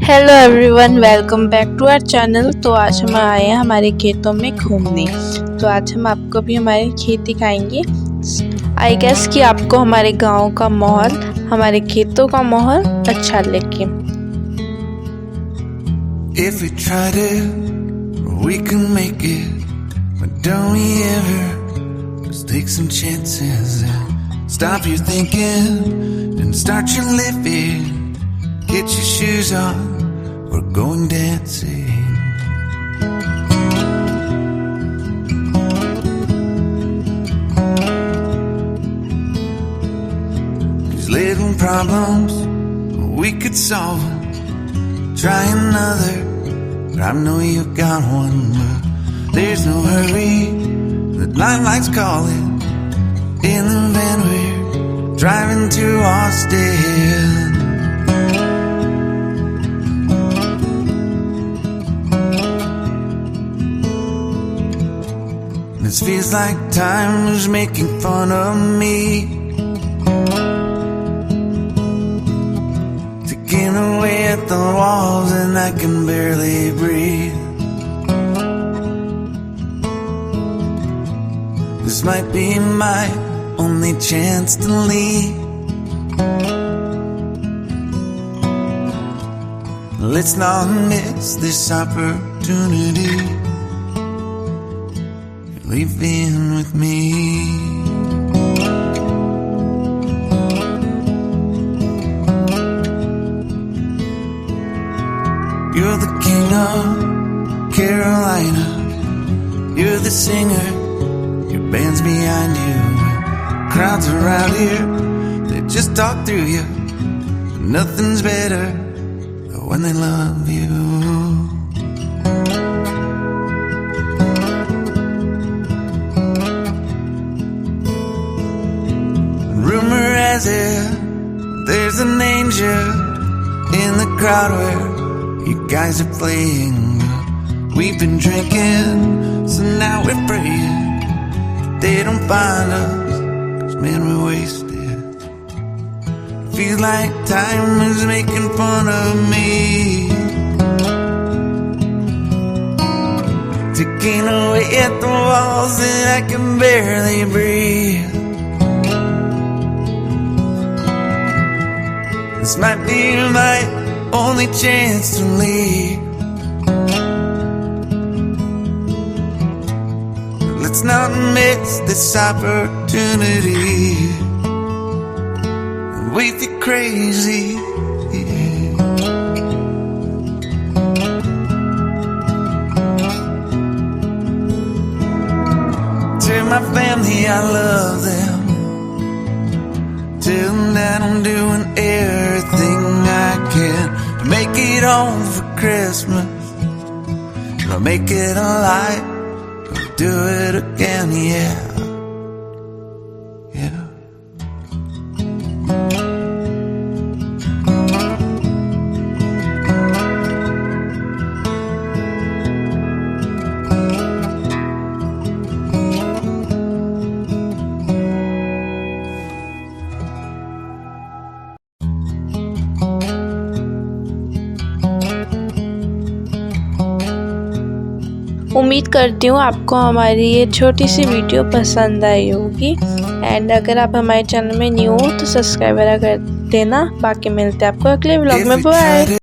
Hello everyone, welcome back to our channel. तो आज हम आए हैं हमारे खेतों में घूमने। तो आज हम आपको भी हमारे खेत दिखाएंगे। आई गेस कि आपको हमारे गांव का माहौल, हमारे खेतों का माहौल अच्छा लगे। If we tried it, we can make it. But don't we ever just take some chances and stop your thinking and start your living. Get your shoes on, we're going dancing. These little problems, we could solve them. Try another, but I know you've got one. But there's no hurry, the lifelight's calling. In the van we're driving to Austin. This feels like time is making fun of me, taking away at the walls and I can barely breathe. This might be my only chance to leave. Let's not miss this opportunity. Leave in with me. You're the king of Carolina. You're the singer, your band's behind you. Crowds around here, they just talk through you. But nothing's better than when they love you. Rumor has it there's an angel in the crowd where you guys are playing. We've been drinking, so now we're praying they don't find us, 'cause man, we're wasted. Feels like time is making fun of me, ticking away at the walls and I can barely breathe. This might be my only chance to leave. Let's not miss this opportunity. We feel crazy. To my family, I love them. Tell them that I'm doing everything I can to make it home for Christmas. I'll make it alive, I'll do it again, yeah. Yeah. उम्मीद करती हूँ आपको हमारी ये छोटी सी video पसंद आई होगी। And अगर आप हमारे चैनल में न्यू हो तो सब्सक्राइब कर देना। बाकी मिलते हैं आपको अगले व्लॉग में। बाय।